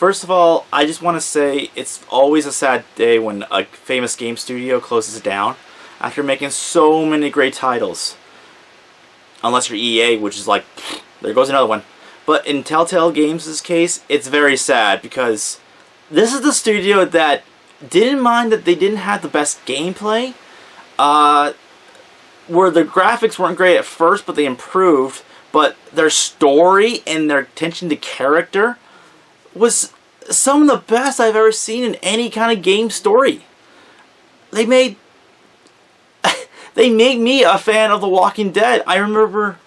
First of all, I just want to say it's always a sad day when a famous game studio closes down after making so many great titles. Unless you're EA, which is like, there goes another one. But in Telltale Games' case, it's very sad because this is the studio that didn't mind that they didn't have the best gameplay. Where the graphics weren't great at first, but they improved. But their story and their attention to character was some of the best I've ever seen in any kind of game story. They made me a fan of The Walking Dead. I remember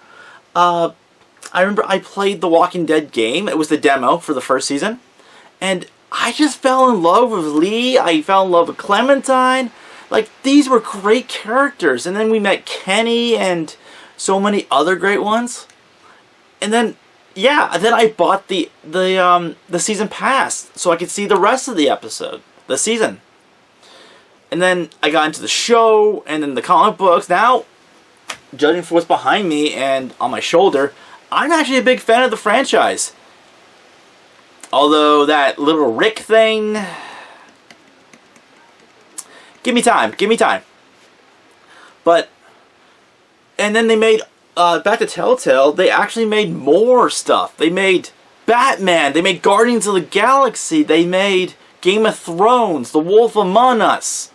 I played the Walking Dead game. It was the demo for the first season, and I just fell in love with Lee. I fell in love with Clementine. Like, these were great characters. And then we met Kenny and so many other great ones. And then, yeah, then I bought the season pass so I could see the rest of the season. And then I got into the show and then the comic books. Now, judging for what's behind me and on my shoulder, I'm actually a big fan of the franchise. Although that little Rick thing, give me time. But, and then they made, back to Telltale, they actually made more stuff. They made Batman, they made Guardians of the Galaxy, they made Game of Thrones, The Wolf Among Us.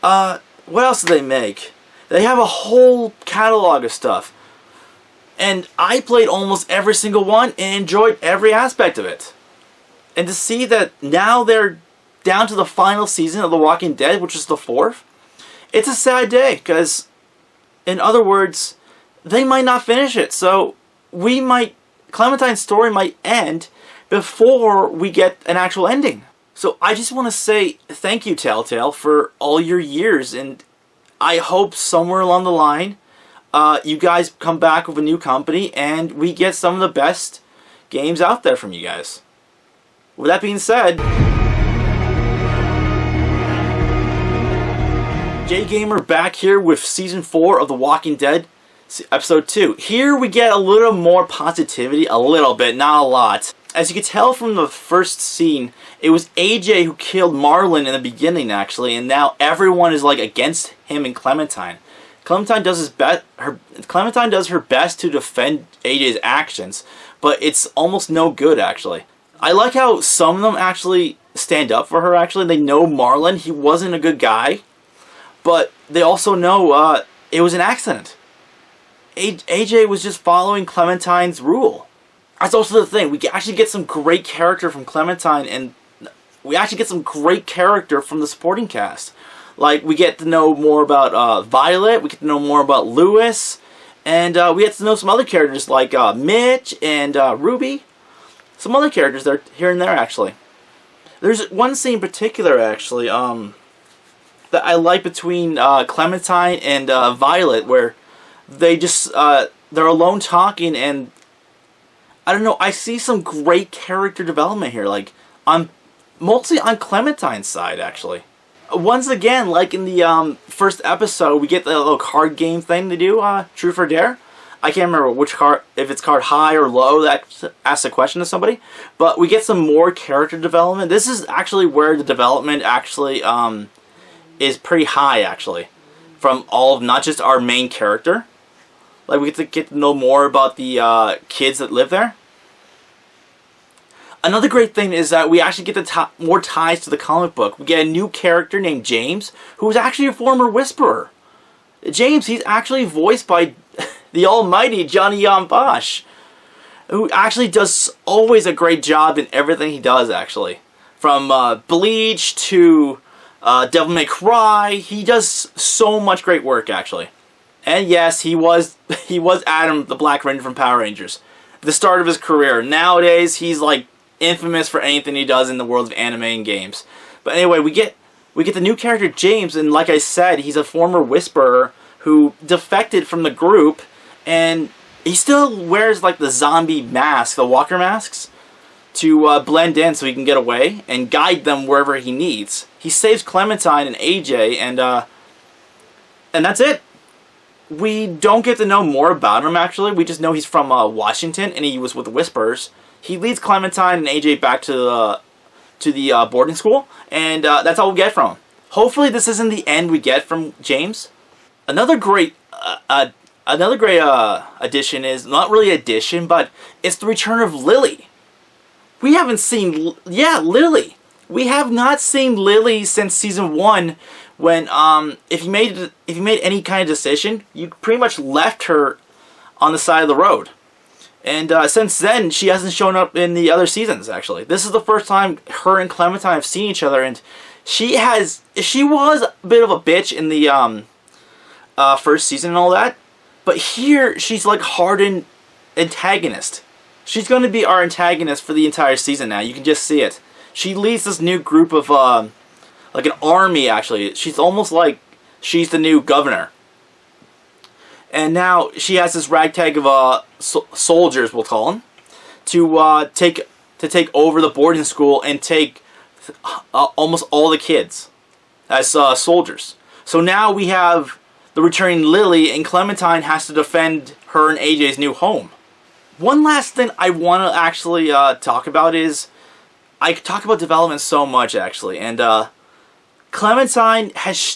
What else did they make? They have a whole catalog of stuff. And I played almost every single one and enjoyed every aspect of it. And to see that now they're down to the final season of The Walking Dead, which is the 4th, it's a sad day, because, in other words, they might not finish it. So, Clementine's story might end before we get an actual ending. So, I just want to say thank you, Telltale, for all your years, and I hope somewhere along the line, you guys come back with a new company, and we get some of the best games out there from you guys. With that being said, JayGamer back here with Season 4 of The Walking Dead, Episode 2. Here we get a little more positivity, a little bit, not a lot. As you can tell from the first scene, it was AJ who killed Marlon in the beginning, actually, and now everyone is like against him and Clementine. Clementine does her best to defend AJ's actions, but it's almost no good, actually. I like how some of them actually stand up for her, actually. They know Marlon, he wasn't a good guy, but they also know it was an accident. AJ was just following Clementine's rule. That's also the thing. We actually get some great character from Clementine, and we actually get some great character from the supporting cast. Like, we get to know more about Violet, we get to know more about Lewis, and we get to know some other characters like Mitch and Ruby. Some other characters there, here and there, actually. There's one scene in particular, actually, that I like between Clementine and Violet, where they just, they're alone talking, and I don't know, I see some great character development here, like, mostly on Clementine's side, actually. Once again, like in the first episode, we get the little card game thing to do, Truth or Dare. I can't remember which card, if it's card high or low, that asks a question to somebody. But we get some more character development. This is actually where the development actually is pretty high, actually. From all of, not just our main character. Like, we get to know more about the kids that live there. Another great thing is that we actually get more ties to the comic book. We get a new character named James, who is actually a former Whisperer. James, he's actually voiced by the almighty Johnny Bosch, who actually does always a great job in everything he does, actually. From Bleach to Devil May Cry, he does so much great work, actually. And yes, he was Adam, the Black Ranger from Power Rangers. The start of his career. Nowadays, he's like infamous for anything he does in the world of anime and games. But anyway, we get the new character James, and like I said, he's a former Whisperer who defected from the group, and he still wears like the zombie mask, the walker masks, to blend in so he can get away and guide them wherever he needs. He saves Clementine and AJ, and that's it. We don't get to know more about him, actually. We just know he's from Washington, and he was with the Whisperers. he leads Clementine and AJ back to the boarding school, and that's all we get from him. Hopefully, this isn't the end we get from James. Another great addition is not really addition, but it's the return of Lily. We haven't seen Lily. We have not seen Lily since season 1. When if you made any kind of decision, you pretty much left her on the side of the road. And since then, she hasn't shown up in the other seasons, actually. This is the first time her and Clementine have seen each other, and she was a bit of a bitch in the first season and all that. But here, she's like hardened antagonist. She's going to be our antagonist for the entire season now. You can just see it. She leads this new group of, like an army, actually. She's almost like she's the new governor. And now she has this ragtag of soldiers, we'll call them, to take over the boarding school and take almost all the kids as soldiers. So now we have the returning Lily, and Clementine has to defend her and AJ's new home. One last thing I want to actually talk about is, I talk about development so much, actually, and Clementine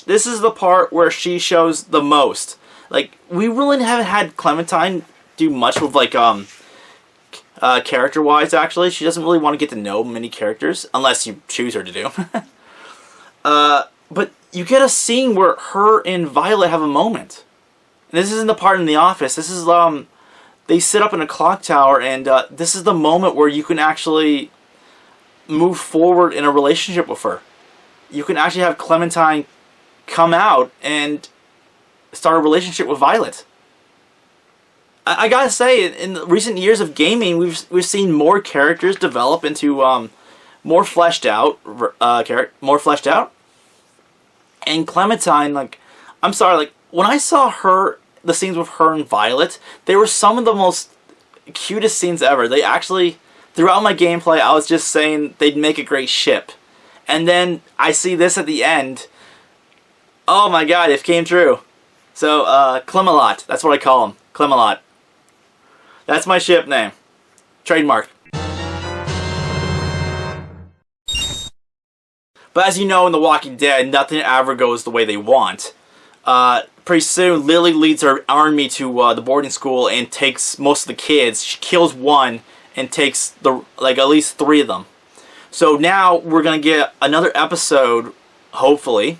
this is the part where she shows the most. Like, we really haven't had Clementine do much with, like, character-wise, actually. She doesn't really want to get to know many characters, unless you choose her to do. But you get a scene where her and Violet have a moment. And this isn't the part in the office. This is, they sit up in a clock tower, and this is the moment where you can actually move forward in a relationship with her. You can actually have Clementine come out and start a relationship with Violet. I gotta say, in the recent years of gaming, we've seen more characters develop into more fleshed out, And Clementine, like, I'm sorry, like, when I saw the scenes with her and Violet, they were some of the most cutest scenes ever. They actually, throughout my gameplay, I was just saying they'd make a great ship. And then I see this at the end. Oh my god, it came true. So, Clemolet, that's what I call him. Clemolet. That's my ship name. Trademark. But as you know, in The Walking Dead, nothing ever goes the way they want. Pretty soon, Lily leads her army to the boarding school and takes most of the kids. She kills one and takes at least 3 of them. So now we're gonna get another episode, hopefully,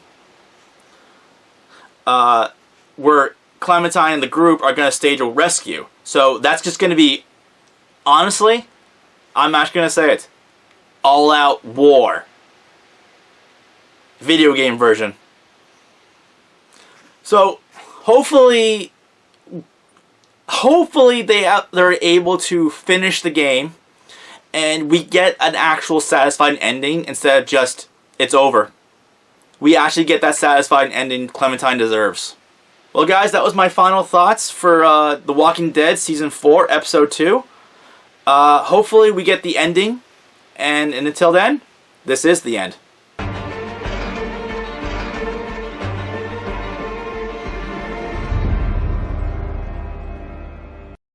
where Clementine and the group are gonna stage a rescue. So that's just gonna be, honestly, I'm actually gonna say it, all-out war. Video game version. So hopefully they're able to finish the game and we get an actual satisfying ending instead of just it's over. We actually get that satisfying ending Clementine deserves. Well guys, that was my final thoughts for The Walking Dead Season 4 Episode 2. Hopefully we get the ending, and until then, this is the end.